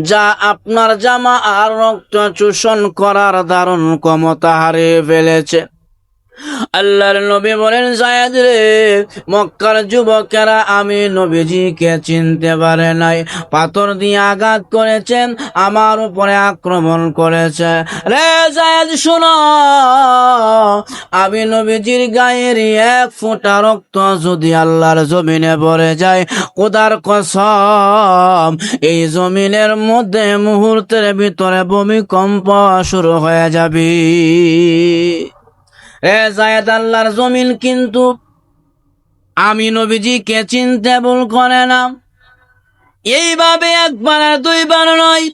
যা আপনার জামা আর রক্ত চোষণ করার দারুণ ক্ষমতা হারিয়ে ফেলেছে। আল্লাহর নবী বলেন, যায়েদ রে, মক্কার যুবকেরা আমি নবীজিকে চিনতে পারে নাই, পাথর দিয়ে আঘাত করেছেন, আমার উপরে আক্রমণ করেছে। রে যায়েদ শোনো, আমি নবীজির গায়ের এক ফোঁটা রক্ত যদি আল্লাহর জমিনে পড়ে যায়, খোদার কসম এই জমিনের মধ্যে মুহূর্তের ভিতরে ভূমিকম্প শুরু হয়ে যাবে। রে যায়েদ, আল্লাহর জমিন কিন্তু আমি নবীজিকে চিনতে ভুল করে না। এইভাবে একবার আর দুইবার নয়,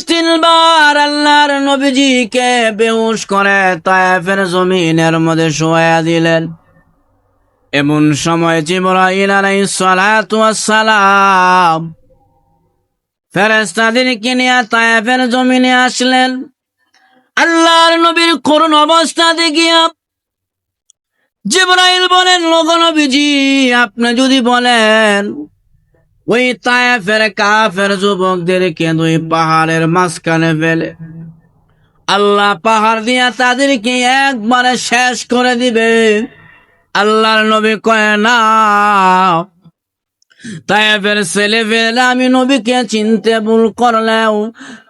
তিনবার আল্লাহর নবীজিকে বেহুশ করে তায়েফের জমিনের মধ্যে শোয়া দিলেন। এমন সময় জিবরাইল আলাইহিস সালাতু ওয়াস সালাম ফেরেশতাদেরকে নিয়ে তায়েফের জমিনে আসলেন। আল্লাহর নবীর করুণ অবস্থা দেখিয়া জিবরাইল বলেন, ওগো নবীজি, আপনি যদি বলেন ওই তায়েফের কাফের যুবকদেরকে দুই পাহাড়ের মাঝখানে ফেলে আল্লাহ পাহাড় দিয়া তাদেরকে একবারে শেষ করে দিবে, আল্লাহর নবী কয় না, তায়েফের ছেলেপেলেরা আমি নবীকে চিনতে ভুল করলেও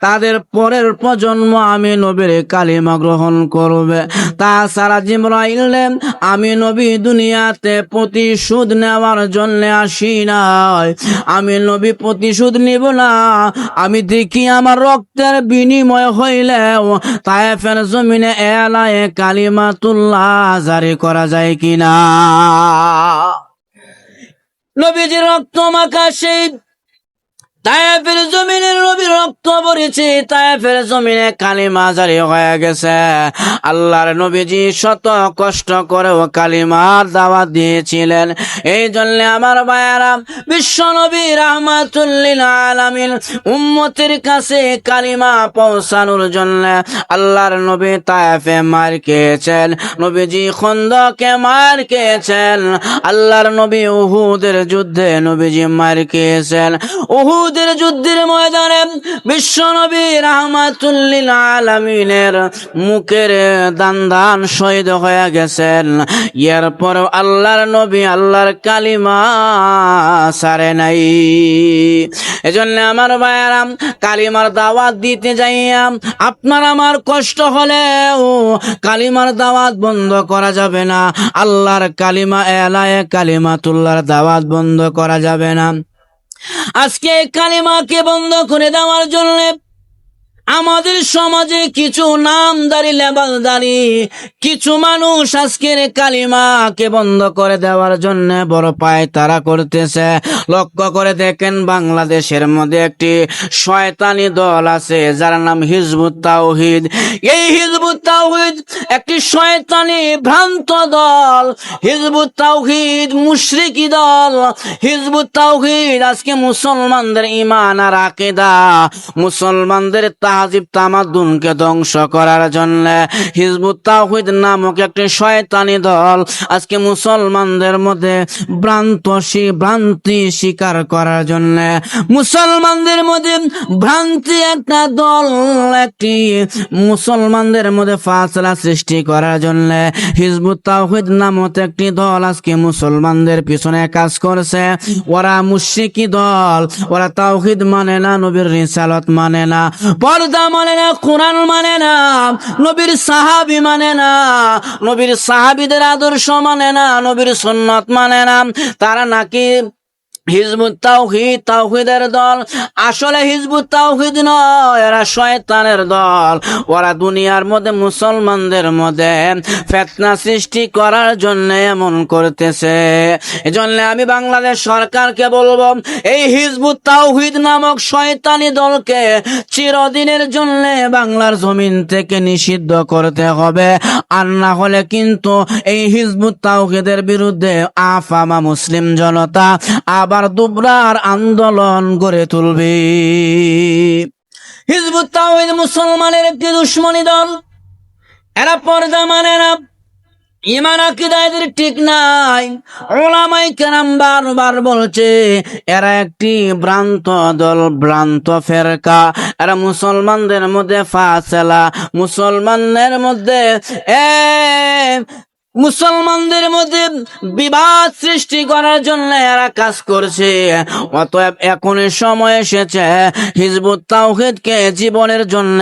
তাদের পরের প্রজন্ম আমি নবীর কালিমা গ্রহণ করবে। তাছাড়া জিবরাইল, আমি নবী দুনিয়াতে প্রতিশোধ নেওয়ার জন্য আসি নাই, আমি নবী প্রতিশোধ নিব না, আমি দেখি আমার রক্তের বিনিময় হইলেও তায়েফের জমিনে এলায়ে কালিমাতুল্লাহ জারি করা যায় কিনা। নবীজির রক্ত মাখা সেই তায়েফের জমিনের নবীর রক্ত পড়েছে, তায়েফের জমিনে কালিমা জারি হয়ে গেছে। আল্লাহর নবীজি শত কষ্ট করেও কালিমার দাওয়াত দিয়েছিলেন। এই জন্য আমার ভাইয়েরা, বিশ্ব নবী রাহমাতুল লিল আলামিন উম্মতের কাছে কালিমা পৌঁছানোর জন্য আল্লাহর নবী তায়েফে মার খেয়েছেন, নবীজি খন্দকে মার খেয়েছেন, আল্লাহর নবী উহুদের যুদ্ধে নবীজি মার খেয়েছেন। উহুদের যুদ্ধের ময়দানে বিশ্ব নবী রাহমাতুল লিল আলামিনের মুখের দান শহীদ হয়ে গেছেন। এরপর আল্লাহর নবী আল্লাহর কালিমা ছাড়ে নাই। এজন্য আমার ভাইয়েরা, কালিমার দাওয়াত দিতে যাইয়া আপনার আমার কষ্ট হলেও কালিমার দাওয়াত বন্ধ করা যাবে না। আল্লাহর কালিমা এলায়ে কালিমাতুল্লাহর দাওয়াত বন্ধ করা যাবে না। আজকে কালিমাকে বন্ধ করে দেওয়ার জন্য আমাদের সমাজে কিছু নামদারি লেবালদারি কিছু মানুষ আজকের কালিমাকে বন্ধ করে দেওয়ার জন্য বড় পায় তারা করতেছে। লক্ষ্য করে দেখেন, বাংলাদেশের মধ্যে একটি শয়তানি দল আছে যার নাম হিজবুত তাওহীদ। এই হিজবুত তাওহীদ একটি শয়তানি ভ্রান্ত দল। হিজবুত তাওহীদ মুশরিকি দল। হিজবুত তাওহীদ আজকে মুসলমানদের ঈমান আর আকীদা, মুসলমানদের তাহজিব তামাদ্দুনকে ধ্বংস করার জন্য হিজবুত তাওহীদ নামক একটি শয়তানি দল আজকে মুসলমানদের মধ্যে ভ্রান্তি স্বীকার করার জন্য, মুসলমানদের মধ্যে ভ্রান্তি একটা দল একটি মুসলমানদের মধ্যে ফাসলা সৃষ্টি করার জন্য হিজবুত তাওহীদ নামক একটি দল আজকে মুসলমানদের পিছনে কাজ করছে। ওরা মুশরিকি দল, ওরা তাওহীদ মানে না, নবীর রিসালাত মানে না, পর্দা মানে না, কোরআন মানে না, নবীর সাহাবী মানে না, নবীর সাহাবীদের আদর্শ মানে না, নবীর সুন্নাত মানে না। তারা নাকি হিজবুত তাওহীদ, তাওহীদের দল। আসলে হিজবুত তাওহীদ নয়, এরা শয়তানের দল। ওরা দুনিয়ার মধ্যে মুসলমানদের মধ্যে ফিতনা সৃষ্টি করার জন্য এমন করতেছে। এজন্য আমি বাংলাদেশ সরকারকে বলবো, এই হিজবুত তাওহীদ নামক শয়তানি দলকে চিরদিনের জন্য বাংলার জমিন থেকে নিষিদ্ধ করতে হবে। আর না হলে কিন্তু এই হিজবুত তাওহীদের বিরুদ্ধে আফামা মুসলিম জনতা আবার দুবরার আন্দোলন গড়ে তুলবে। হিজবুত তাওহীদ মুসলমানের একটি দুশমনী দল। এরা পর্দা মানে না, ইমান আকীদা এদের ঠিক নাই। উলামায়ে কেরাম বারবার বলছে এরা একটি ভ্রান্ত দল, ভ্রান্ত ফেরকা। এরা মুসলমানদের মধ্যে ফাসলা, মুসলমানদের মধ্যে মুসলমানদের মধ্যে বিবাদ সৃষ্টি করার জন্য এরা কাজ করছে। অতএব এখন সময় এসেছে হিজবুত তাওহীদকে জীবনের জন্য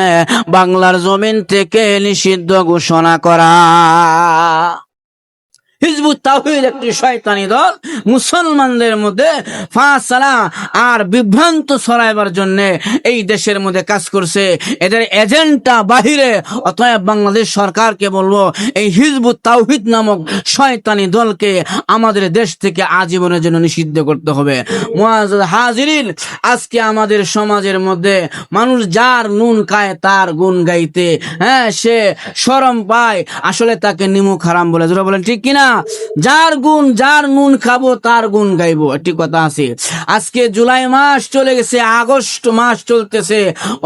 বাংলার জমিন থেকে নিষিদ্ধ ঘোষণা করা। হিজবুত তাওহীদ একটি শয়তানি দল, মুসলমানদের মধ্যে ফাসালা আর বিভ্রান্ত ছড়াইবার জন্য এই দেশের মধ্যে কাজ করছে। এদের এজেন্ডা বাহিরে। অতএব বাংলাদেশ সরকারকে বলবো এই হিজবুত তাওহীদ নামক শয়তানি দলকে আমাদের দেশ থেকে আজীবনের জন্য নিষিদ্ধ করতে হবে। মুআজ্জাজ হাজিরিন, আজকে আমাদের সমাজের মধ্যে মানুষ যার নুন খায় তার গুণ গাইতে সে শরম পায়, আসলে তাকে নিমুখ হারাম বলে। যারা বলেন ঠিক কিনা? যার গুণ, যার নুন খাবো তার গুণ গাইবো, একটি কথা আছে। আজকে জুলাই মাস চলে গেছে, আগস্ট মাস চলতেছে,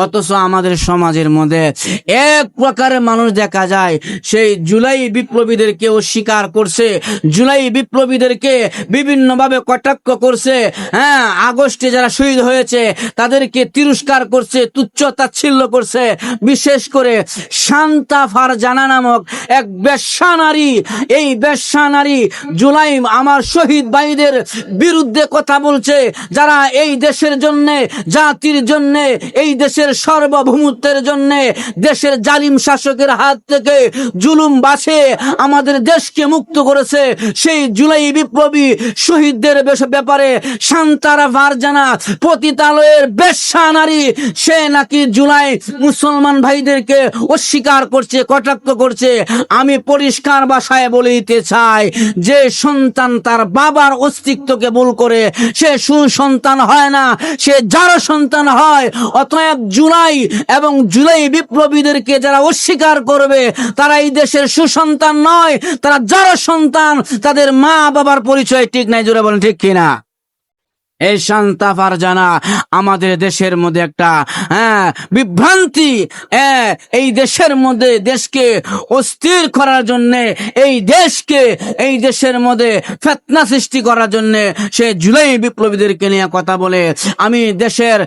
অথচ আমাদের সমাজের মধ্যে এক প্রকারের মানুষ দেখা যায় সেই জুলাই বিপ্লবীদেরকে অস্বীকার করছে, জুলাই বিপ্লবীদেরকে বিভিন্ন ভাবে কটাক্ষ করছে। আগস্টে যারা শহীদ হয়েছে তাদেরকে তিরস্কার করছে, তুচ্ছ তাচ্ছিল্য করছে। বিশেষ করে শান্তা ফারজানা নামক এক বেশ্যা নারী, এই বেশ্যা নারী জুলাই আমার শহীদ ভাইদের বিরুদ্ধে কথা বলছে, যারা এই দেশের জন্য, জাতির জন্য, এই দেশের সার্বভৌমত্বের জন্য, দেশের জালিম শাসকের হাত থেকে জুলুম বাঁচে আমাদের দেশকে মুক্ত করেছে। সেই জুলাই বিপ্লবী শহীদদের ব্যাপারে শান্তারা ফারজানা পতিতালয়ের বেশ্যা নারী, সে নাকি জুলাই মুসলমান ভাইদেরকে অস্বীকার করছে, কটাক্ষ করছে। আমি পরিষ্কার ভাষায় বলে দিতে চাই, যে সন্তান তার বাবার অস্তিত্বকে ভুল করে সে সুসন্তান হয় না, সে যার সন্তান হয়। অতএব জুলাই এবং জুলাই বিপ্লবীদেরকে যারা অস্বীকার করবে তারা এই দেশের সুসন্তান নয়, তারা যার সন্তান, তাদের মা বাবার পরিচয় ঠিক নাই। জোরে বলেন ঠিক কিনা? এই শান্তা ফারজানা আমাদের দেশের মধ্যে একটা বিভ্রান্তি, এই দেশের মধ্যে দেশকে অস্থির করার জন্য, এই দেশের মধ্যে ফিতনা সৃষ্টি করার জন্য সে জুলাই বিপ্লবীদেরকে নিয়ে কথা বলে। আমি দেশের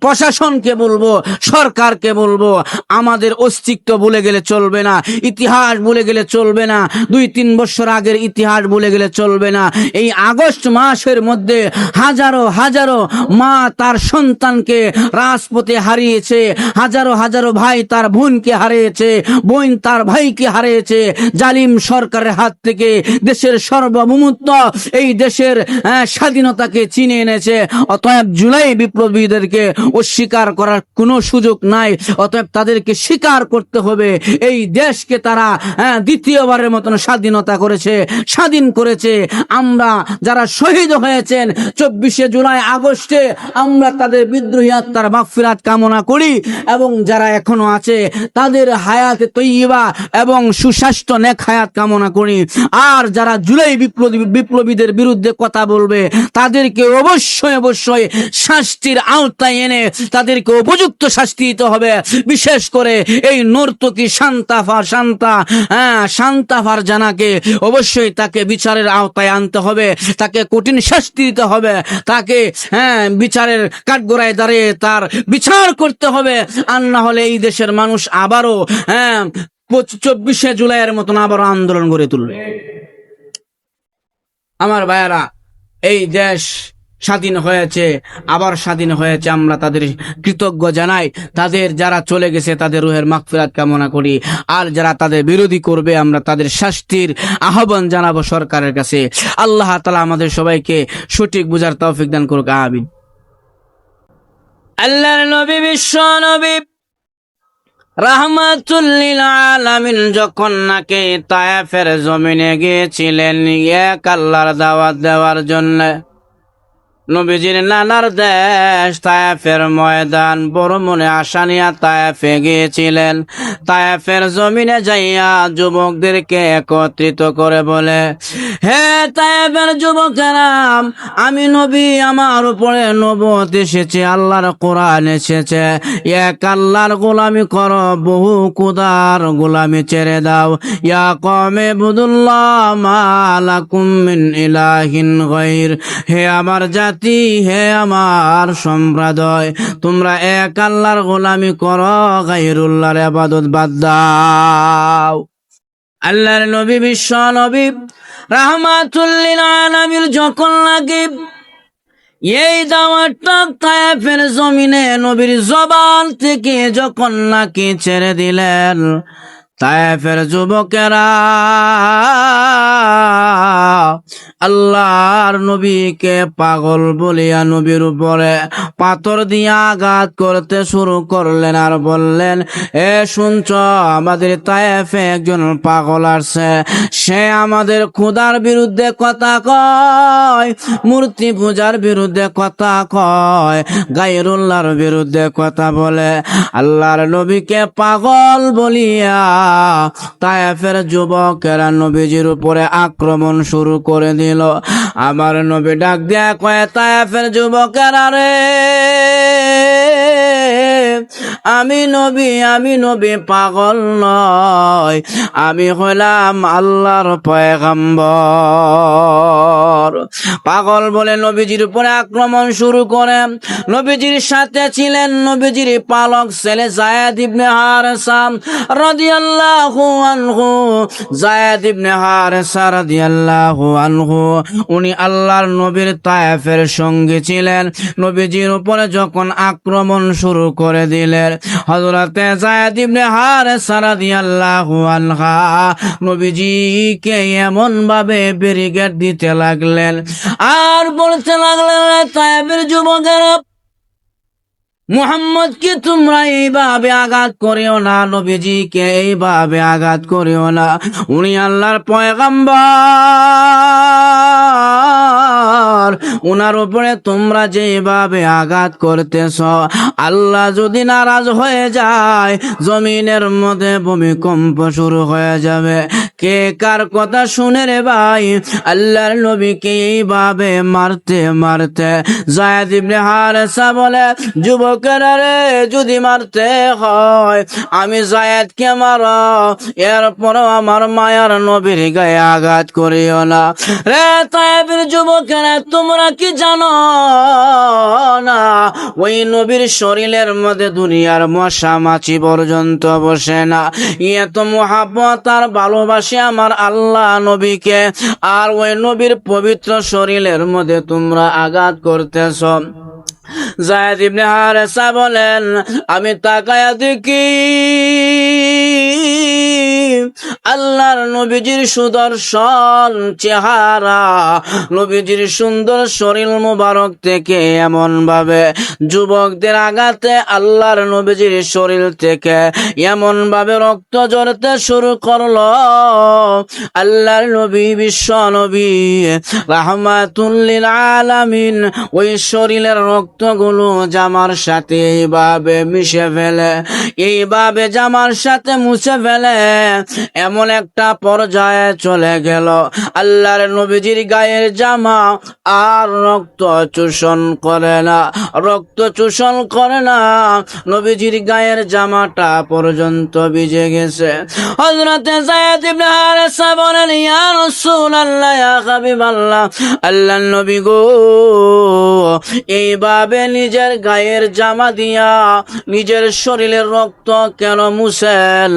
প্রশাসনকে বলবো, সরকারকে বলবো, আমাদের অস্তিত্ব ভুলে গেলে চলবে না, ইতিহাস ভুলে গেলে চলবে না, 2-3 বছর আগের ইতিহাস ভুলে গেলে চলবে না। এই আগস্ট মাসের মধ্যে হাজারো হাজারো মা তার সন্তানকে রাজপথে হারিয়েছে, হাজারো হাজারো ভাই তার বোনকে হারিয়েছে, বোন তার ভাইকে হারিয়েছে। জালিম সরকারের হাত থেকে দেশের সার্বভৌমত্ব, এই দেশের স্বাধীনতাকে চিনে এনেছে। অতএব জুলাই বিপ্লবীদেরকে অস্বীকার করার কোনো সুযোগ নাই। অতএব তাদেরকে স্বীকার করতে হবে এই দেশকে তারা দ্বিতীয়বারের মতন স্বাধীনতা করেছে, স্বাধীন করেছে। আমরা যারা শহীদ হয়েছেন 24শে জুলাই, আগস্টে, আমরা তাদের বিদ্রোহী আত্মার মাগফিরাত কামনা করি এবং যারা এখনো আছে তাদের হায়াতে তৈয়বা এবং সুস্বাস্থ্য নেক হায়াত কামনা করি। আর যারা জুলাই বিপ্লবীদের বিরুদ্ধে কথা বলবে তাদেরকে অবশ্যই শাস্তির আওতায় এনে তাদেরকে উপযুক্ত শাস্তি দিতে হবে। বিশেষ করে এই নর্তকী শান্তা ফারজানাকে অবশ্যই তাকে বিচারের আওতায় আনতে হবে, তাকে কঠিন শাস্তি দিতে হবে, তাকে বিচারের কাঠগড়ায় দাঁড়িয়ে তার বিচার করতে হবে। আর না হলে এই দেশের মানুষ আবারও 24শে জুলাইয়ের মতন আবারও আন্দোলন গড়ে তুলবে। আমার ভাইয়েরা, এই দেশ স্বাধীন হয়েছে, আবার স্বাধীন হয়েছে, আমরা তাদের কৃতজ্ঞ জানাই। তাদের যারা চলে গেছে তাদের রুহের মাগফিরাত কামনা করি। আর যারা তাদের বিরোধী করবে আমরা তাদের শাস্তির আহ্বান জানাবো সরকারের কাছে। আল্লাহ তাআলা আমাদের সবাইকে সঠিক বুঝার তৌফিক দান করুক, আমিন। আল্লাহর নবী, বিশ্ব নবী রাহমাতুল লিল আলামিন যখন নাকি তায়েফের জমিনে গিয়েছিলেন এক আল্লাহর দাওয়াত দেওয়ার জন্য, নবীজির নানার দেশ তায়েফের ময়দান বড় মনে আশা নিয়া তায়েফে গিয়েছিলেন। তায়েফের জমিনে যাইয়া যুবকদেরকে একত্রিত করে বলে, হে তায়েফের যুবকেরা, আমি নবী, আমার উপরে নবুয়ত এসেছে, আল্লাহর কোরআন এসেছে, এক আল্লাহর গোলামি করো, বহু কুদার গোলামি ছেড়ে দাও। ইয়া কওমে বুদুল্লাহ মা লাকুম মিন ইলাহিন গায়র, হে আমার জাতি, হে আমার সম্প্রদায়, তোমরা এক আল্লাহর গোলামি করো, গায়রুল্লাহর ইবাদত বাদ দাও। আল্লাহর নবী, বিশ্ব নবী রাহমাতুল লিল আলামিন যখন লাগে এই দাওয়াতটা তায়েফের জমিনে নবীর জবান থেকে যখন নাকি ছেড়ে দিলেন, তায়েফের যুবকেরা আল্লাহর নবীকে পাগল বলিয়া নবীর উপরে পাথর দিয়ে আঘাত করতে শুরু করলেন আর বললেন, এ শুনছ, আমাদের তায়েফে একজন পাগল আসছে, সে আমাদের খোদার বিরুদ্ধে কথা কয়, মূর্তি পূজার বিরুদ্ধে কথা কয়, গায়রুল্লাহর বিরুদ্ধে কথা বলে। আল্লাহর নবীকে পাগল বলিয়া তায়েফের যুবকেরা নবীজির উপরে আক্রমণ শুরু করে দিল। আমার নবী ডাক দিয়া কয়, তায়েফের যুবকেরা রে, আমি নবী পাগল নয়, আমি হইলাম আল্লাহর পয়গম্বর। পাগল বলে নবীজির উপরে আক্রমণ শুরু করে। নবীজির সাথে ছিলেন নবীজির পালক ছেলে যায়েদ ইবনে হারেসা রাদিয়াল্লাহু আনহু। যায়েদ ইবনে হারেসা রাদিয়াল্লাহু আনহু উনি আল্লাহর নবীর তায়েফের সঙ্গী ছিলেন। নবীজির উপরে যখন আক্রমণ শুরু করে দিলেন, হযরতে যায়েদ ইবনে হারেসা রাদিয়াল্লাহু আনহা নবীজিকে এমন ভাবে ব্যারিকেড দিতে লাগলেন আর বলতে লাগলেন, তায়েফের যুবকেরা, মুহাম্মদকে তোমরা এইভাবে আঘাত করিও না, নবীজিকে এইভাবে আঘাত করিও না, উনি আল্লাহর পয়গম্বর, উনার উপরে তোমরা যেভাবে আঘাত করতেছ, আল্লাহ যদি নারাজ হয়ে যায়, জমিনের মধ্যে ভূমিকম্প শুরু হয়ে যাবে। কে কার কথা শুনে রে ভাই? আল্লাহর নবীকে এইভাবে মারতে মারতে যায়েদ ইবনে হারেসা বলে, যুবকেরা রে, যদি মারতে হয় আমি যায়েদকে মারো, এরপরও আমার মায়ার নবীর গায়ে আঘাত করিও না। রে তায়েফের যুবকেরা, তোমরা কি জানো না ওই নবীর শরীরের মধ্যে দুনিয়ার মশা মাছি পর্যন্ত বসে না? এত মুহাব্বত আর ভালোবাসে আমার আল্লাহ নবীকে, আর ওই নবীর পবিত্র শরীরের মধ্যে তোমরা আঘাত করতেছ। যায়েদ ইবনে হারেসা বলেন, আমি তাকায়া দেখি আল্লাহর নবীজির সুদর্শন চেহারা, নবীজির সুন্দর শরীর মুবারক থেকে এমন ভাবে যুবকদের আঘাতে আল্লাহর নবীজির শরীর থেকে এমন ভাবে রক্ত ঝরতে শুরু করলো। আল্লাহর নবী, বিশ্ব নবী রাহমাতুল লিল আলামিন ওই শরীরের রক্তগুলো জামার সাথে এইভাবে মিশে ফেলে, এইভাবে জামার সাথে মুছে ফেলে এমন একটা পর্যায়ে চলে গেল, আল্লাহর নবীজির গায়ের জামা আর রক্ত চোষণ করে না, রক্ত চোষণ করে না, নবীজির গায়ের জামাটা পর্যন্ত ভিজে গেছে। হযরতে যায়েদ ইবনে হারেসা বলেন, ইয়া রাসূলুল্লাহ, ইয়া হাবিবাল্লাহ, আল্লাহর নবী গো, এইভাবে নিজের গায়ের জামা দিয়া নিজের শরীরের রক্ত কেন মুছেন?